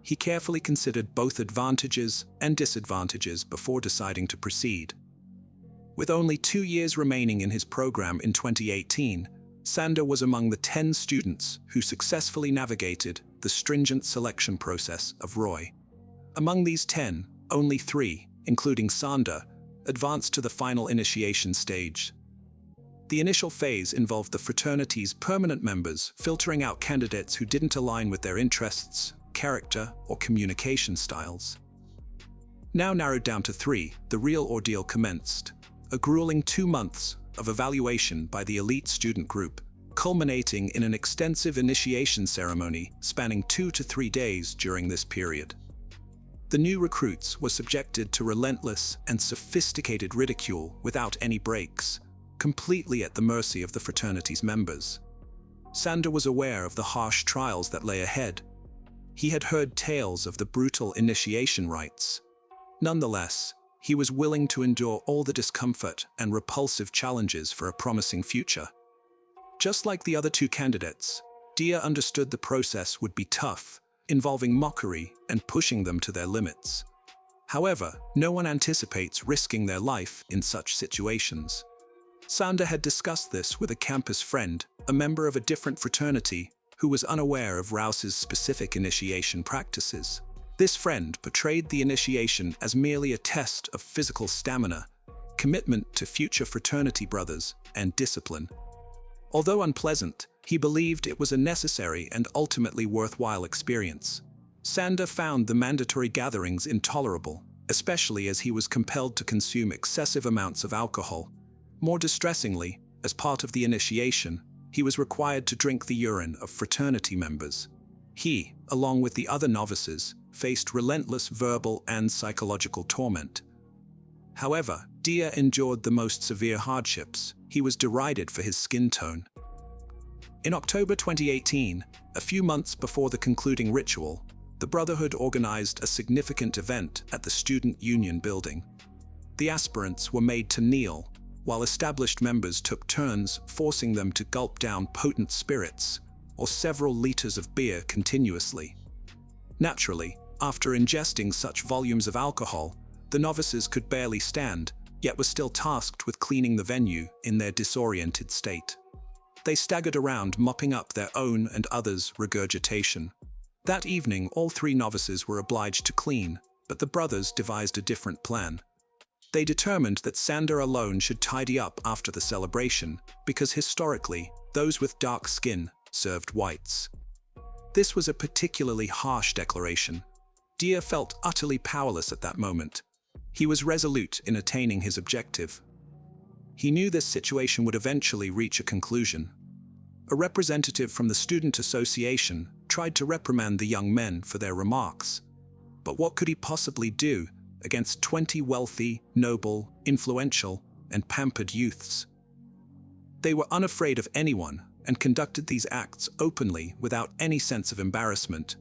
He carefully considered both advantages and disadvantages before deciding to proceed. With only 2 years remaining in his program in 2018, Sander was among the 10 students who successfully navigated the stringent selection process of Roy. Among these 10, only 3, including Sander, advanced to the final initiation stage. The initial phase involved the fraternity's permanent members filtering out candidates who didn't align with their interests, character, or communication styles. Now narrowed down to 3, the real ordeal commenced. A grueling 2 months of evaluation by the elite student group, culminating in an extensive initiation ceremony spanning 2 to 3 days during this period. The new recruits were subjected to relentless and sophisticated ridicule without any breaks, completely at the mercy of the fraternity's members. Sander was aware of the harsh trials that lay ahead. He had heard tales of the brutal initiation rites. Nonetheless, he was willing to endure all the discomfort and repulsive challenges for a promising future. Just like the other 2 candidates, Dia understood the process would be tough, involving mockery and pushing them to their limits. However, no one anticipates risking their life in such situations. Sander had discussed this with a campus friend, a member of a different fraternity, who was unaware of Rouse's specific initiation practices. This friend portrayed the initiation as merely a test of physical stamina, commitment to future fraternity brothers, and discipline. Although unpleasant, he believed it was a necessary and ultimately worthwhile experience. Sander found the mandatory gatherings intolerable, especially as he was compelled to consume excessive amounts of alcohol. More distressingly, as part of the initiation, he was required to drink the urine of fraternity members. He, along with the other novices, faced relentless verbal and psychological torment. However, Dia endured the most severe hardships. He was derided for his skin tone. In October 2018, a few months before the concluding ritual, the Brotherhood organized a significant event at the Student Union building. The aspirants were made to kneel, while established members took turns forcing them to gulp down potent spirits or several liters of beer continuously. Naturally, after ingesting such volumes of alcohol, the novices could barely stand, yet were still tasked with cleaning the venue in their disoriented state. They staggered around, mopping up their own and others' regurgitation. That evening, all three novices were obliged to clean, but the brothers devised a different plan. They determined that Sander alone should tidy up after the celebration, because historically, those with dark skin served whites. This was a particularly harsh declaration. Dia felt utterly powerless at that moment. He was resolute in attaining his objective. He knew this situation would eventually reach a conclusion. A representative from the student association tried to reprimand the young men for their remarks. But what could he possibly do against 20 wealthy, noble, influential, and pampered youths? They were unafraid of anyone and conducted these acts openly without any sense of embarrassment.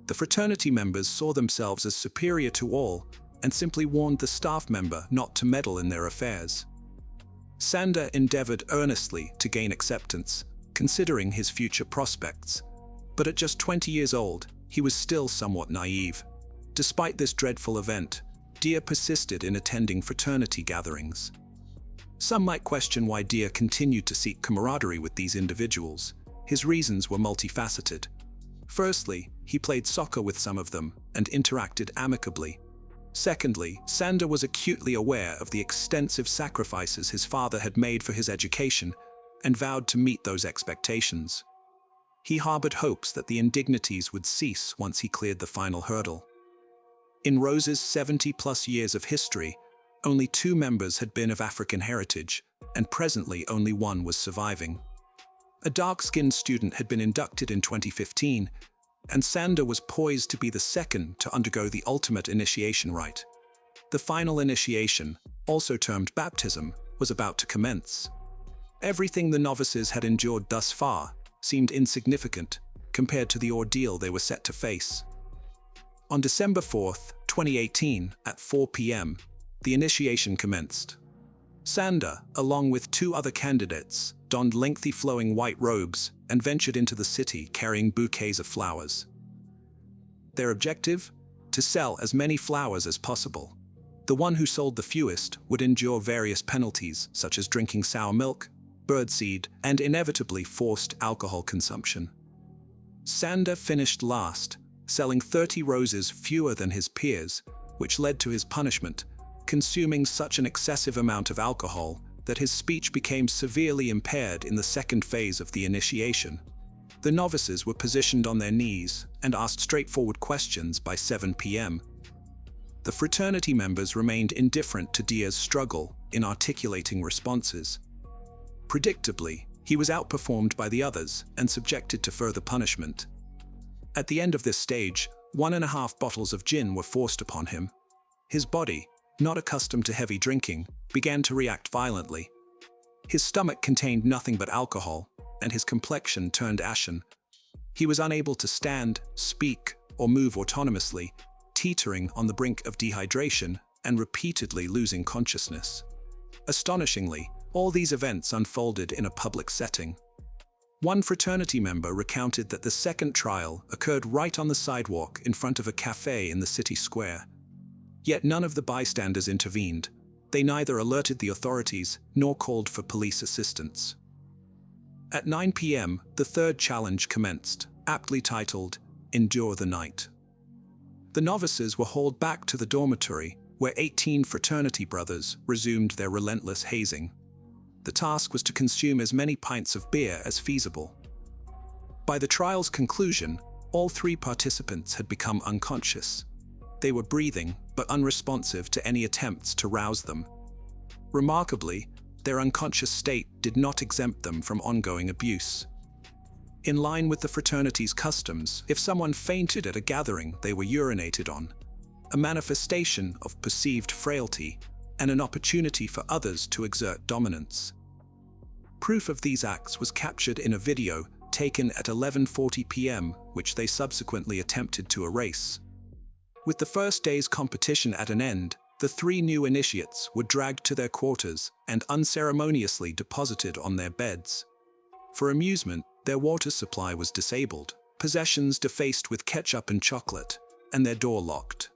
The fraternity members saw themselves as superior to all and simply warned the staff member not to meddle in their affairs. Sander endeavored earnestly to gain acceptance, considering his future prospects. But at just 20 years old, he was still somewhat naive. Despite this dreadful event, Dia persisted in attending fraternity gatherings. Some might question why Dia continued to seek camaraderie with these individuals. His reasons were multifaceted. Firstly, he played soccer with some of them and interacted amicably. Secondly, Sander was acutely aware of the extensive sacrifices his father had made for his education and vowed to meet those expectations. He harbored hopes that the indignities would cease once he cleared the final hurdle. In Rose's 70-plus years of history, only 2 members had been of African heritage, and presently only one was surviving. A dark-skinned student had been inducted in 2015, and Sander was poised to be the second to undergo the ultimate initiation rite. The final initiation, also termed baptism, was about to commence. Everything the novices had endured thus far seemed insignificant compared to the ordeal they were set to face. On December 4, 2018, at 4 p.m., the initiation commenced. Sander, along with 2 other candidates, donned lengthy flowing white robes and ventured into the city carrying bouquets of flowers. Their objective? To sell as many flowers as possible. The one who sold the fewest would endure various penalties, such as drinking sour milk, birdseed, and inevitably forced alcohol consumption. Sander finished last, selling 30 roses fewer than his peers, which led to his punishment, consuming such an excessive amount of alcohol that his speech became severely impaired in the second phase of the initiation. The novices were positioned on their knees and asked straightforward questions by 7 p.m. The fraternity members remained indifferent to Dia's struggle in articulating responses. Predictably, he was outperformed by the others and subjected to further punishment. At the end of this stage, 1.5 bottles of gin were forced upon him. His body, not accustomed to heavy drinking, began to react violently. His stomach contained nothing but alcohol, and his complexion turned ashen. He was unable to stand, speak, or move autonomously, teetering on the brink of dehydration and repeatedly losing consciousness. Astonishingly, all these events unfolded in a public setting. One fraternity member recounted that the second trial occurred right on the sidewalk in front of a cafe in the city square. Yet none of the bystanders intervened. They neither alerted the authorities nor called for police assistance. At 9 p.m., the third challenge commenced, aptly titled, "Endure the Night." The novices were hauled back to the dormitory, where 18 fraternity brothers resumed their relentless hazing. The task was to consume as many pints of beer as feasible. By the trial's conclusion, all 3 participants had become unconscious. They were breathing, but unresponsive to any attempts to rouse them. Remarkably, their unconscious state did not exempt them from ongoing abuse. In line with the fraternity's customs, if someone fainted at a gathering, they were urinated on, a manifestation of perceived frailty and an opportunity for others to exert dominance. Proof of these acts was captured in a video taken at 11:40 p.m., which they subsequently attempted to erase. With the first day's competition at an end, the 3 new initiates were dragged to their quarters and unceremoniously deposited on their beds. For amusement, their water supply was disabled, possessions defaced with ketchup and chocolate, and their door locked.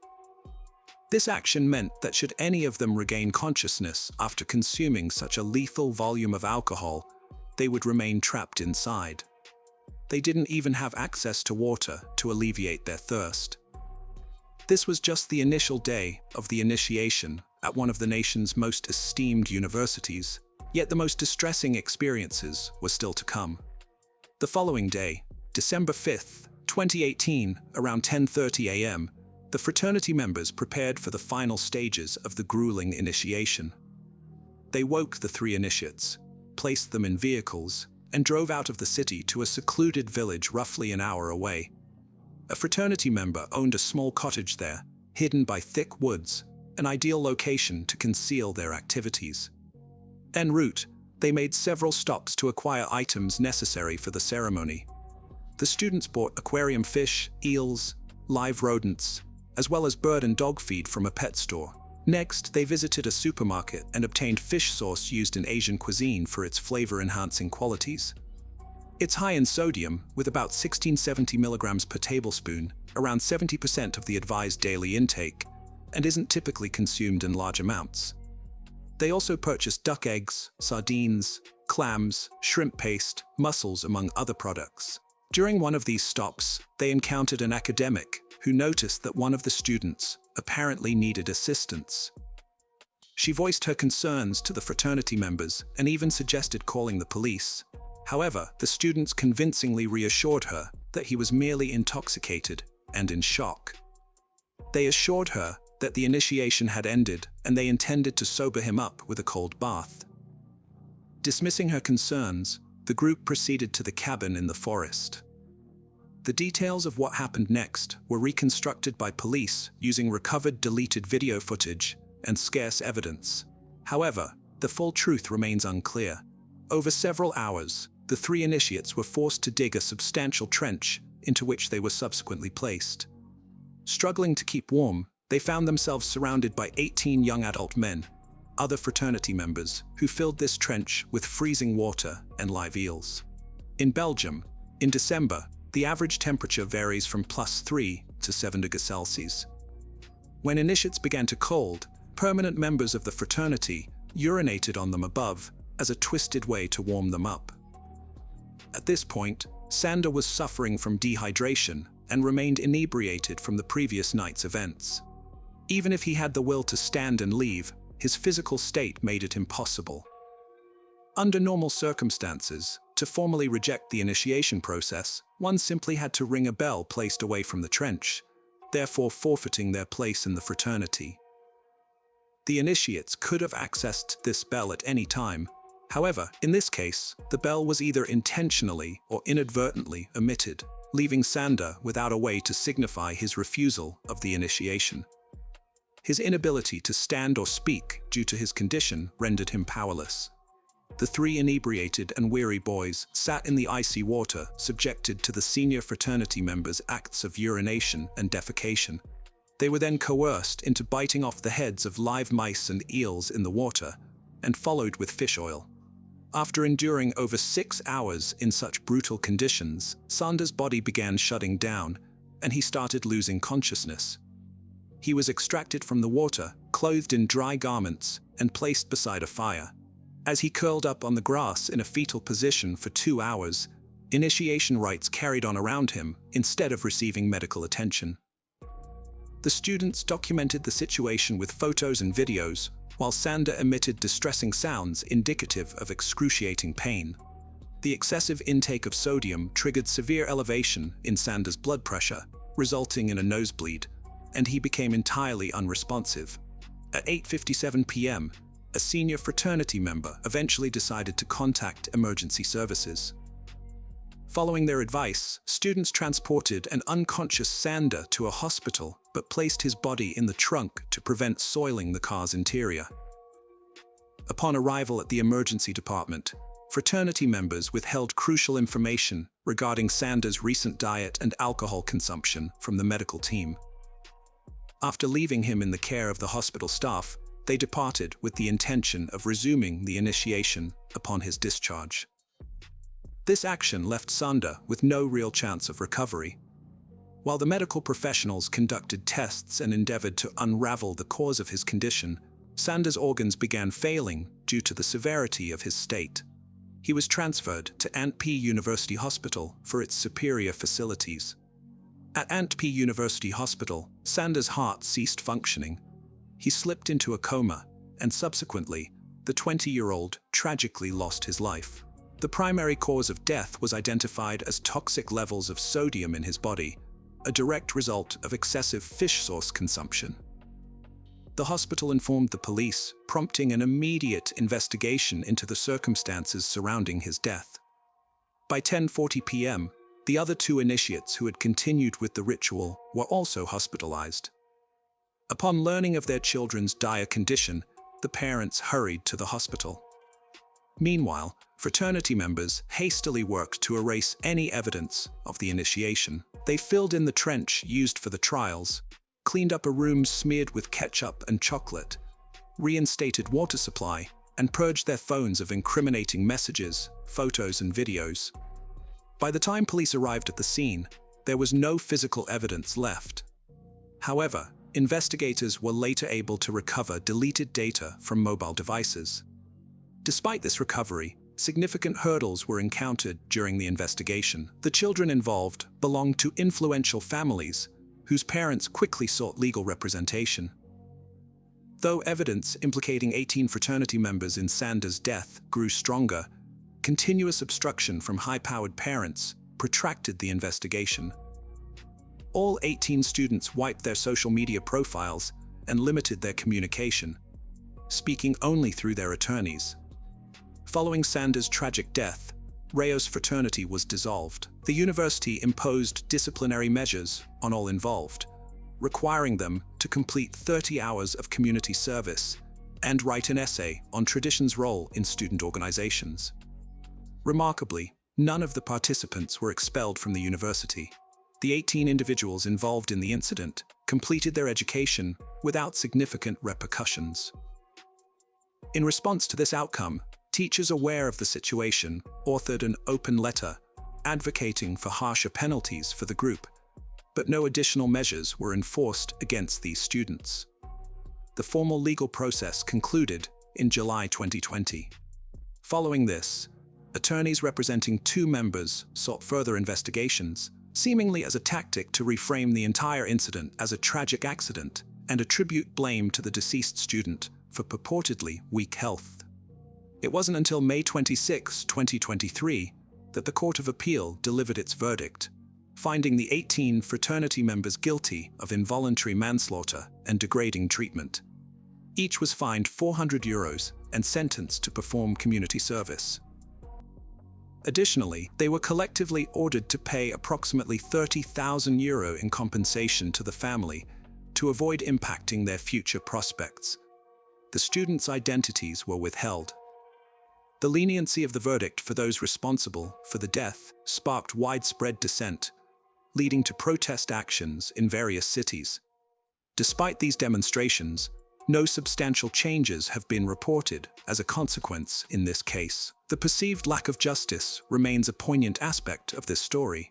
This action meant that should any of them regain consciousness after consuming such a lethal volume of alcohol, they would remain trapped inside. They didn't even have access to water to alleviate their thirst. This was just the initial day of the initiation at one of the nation's most esteemed universities, yet the most distressing experiences were still to come. The following day, December 5th, 2018, around 10:30 a.m., the fraternity members prepared for the final stages of the grueling initiation. They woke the 3 initiates, placed them in vehicles, and drove out of the city to a secluded village roughly an hour away. A fraternity member owned a small cottage there, hidden by thick woods, an ideal location to conceal their activities. En route, they made several stops to acquire items necessary for the ceremony. The students bought aquarium fish, eels, live rodents, as well as bird and dog feed from a pet store. Next, they visited a supermarket and obtained fish sauce used in Asian cuisine for its flavor-enhancing qualities. It's high in sodium, with about 1670 milligrams per tablespoon, around 70% of the advised daily intake, and isn't typically consumed in large amounts. They also purchased duck eggs, sardines, clams, shrimp paste, mussels, among other products. During one of these stops, they encountered an academic who noticed that one of the students apparently needed assistance. She voiced her concerns to the fraternity members and even suggested calling the police. However, the students convincingly reassured her that he was merely intoxicated and in shock. They assured her that the initiation had ended and they intended to sober him up with a cold bath. Dismissing her concerns, the group proceeded to the cabin in the forest. The details of what happened next were reconstructed by police using recovered deleted video footage and scarce evidence. However, the full truth remains unclear. Over several hours, the 3 initiates were forced to dig a substantial trench into which they were subsequently placed. Struggling to keep warm, they found themselves surrounded by 18 young adult men, other fraternity members, who filled this trench with freezing water and live eels. In Belgium, in December, the average temperature varies from +3 to 7 degrees Celsius. When initiates began to cold, permanent members of the fraternity urinated on them above as a twisted way to warm them up. At this point, Sander was suffering from dehydration and remained inebriated from the previous night's events. Even if he had the will to stand and leave, his physical state made it impossible. Under normal circumstances, to formally reject the initiation process, one simply had to ring a bell placed away from the trench, therefore forfeiting their place in the fraternity. The initiates could have accessed this bell at any time. However, in this case, the bell was either intentionally or inadvertently omitted, leaving Sander without a way to signify his refusal of the initiation. His inability to stand or speak due to his condition rendered him powerless. The 3 inebriated and weary boys sat in the icy water, subjected to the senior fraternity members' acts of urination and defecation. They were then coerced into biting off the heads of live mice and eels in the water, and followed with fish oil. After enduring over 6 hours in such brutal conditions, Sander's body began shutting down, and he started losing consciousness. He was extracted from the water, clothed in dry garments, and placed beside a fire. As he curled up on the grass in a fetal position for 2 hours, initiation rites carried on around him instead of receiving medical attention. The students documented the situation with photos and videos, while Sander emitted distressing sounds indicative of excruciating pain. The excessive intake of sodium triggered severe elevation in Sander's blood pressure, resulting in a nosebleed, and he became entirely unresponsive. At 8:57 p.m., a senior fraternity member eventually decided to contact emergency services. Following their advice, students transported an unconscious Sander to a hospital but placed his body in the trunk to prevent soiling the car's interior. Upon arrival at the emergency department, fraternity members withheld crucial information regarding Sander's recent diet and alcohol consumption from the medical team. After leaving him in the care of the hospital staff, they departed with the intention of resuming the initiation upon his discharge. This action left Sander with no real chance of recovery. While the medical professionals conducted tests and endeavored to unravel the cause of his condition, Sander's organs began failing due to the severity of his state. he was transferred to Antp University Hospital for its superior facilities. At Antp University Hospital, Sanders' heart ceased functioning. He slipped into a coma, and subsequently, the 20-year-old tragically lost his life. The primary cause of death was identified as toxic levels of sodium in his body, a direct result of excessive fish sauce consumption. The hospital informed the police, prompting an immediate investigation into the circumstances surrounding his death. By 10:40 p.m., the other two initiates who had continued with the ritual were also hospitalized. Upon learning of their children's dire condition, the parents hurried to the hospital. Meanwhile, fraternity members hastily worked to erase any evidence of the initiation. They filled in the trench used for the trials, cleaned up a room smeared with ketchup and chocolate, reinstated water supply, and purged their phones of incriminating messages, photos, and videos. By the time police arrived at the scene, there was no physical evidence left. However, investigators were later able to recover deleted data from mobile devices. Despite this recovery, significant hurdles were encountered during the investigation. The children involved belonged to influential families, whose parents quickly sought legal representation. Though evidence implicating 18 fraternity members in Sanders' death grew stronger, continuous obstruction from high-powered parents protracted the investigation. All 18 students wiped their social media profiles and limited their communication, speaking only through their attorneys. Following Sanders' tragic death, Rayo's fraternity was dissolved. The university imposed disciplinary measures on all involved, requiring them to complete 30 hours of community service and write an essay on tradition's role in student organizations. Remarkably, none of the participants were expelled from the university. The 18 individuals involved in the incident completed their education without significant repercussions. In response to this outcome, teachers aware of the situation authored an open letter advocating for harsher penalties for the group, but no additional measures were enforced against these students. The formal legal process concluded in July 2020. Following this, attorneys representing two members sought further investigations, seemingly as a tactic to reframe the entire incident as a tragic accident and attribute blame to the deceased student for purportedly weak health. It wasn't until May 26, 2023, that the Court of Appeal delivered its verdict, finding the 18 fraternity members guilty of involuntary manslaughter and degrading treatment. Each was fined €400 and sentenced to perform community service. Additionally, they were collectively ordered to pay approximately €30,000 in compensation to the family to avoid impacting their future prospects. The students' identities were withheld. The leniency of the verdict for those responsible for the death sparked widespread dissent, leading to protest actions in various cities. Despite these demonstrations, no substantial changes have been reported as a consequence in this case. The perceived lack of justice remains a poignant aspect of this story.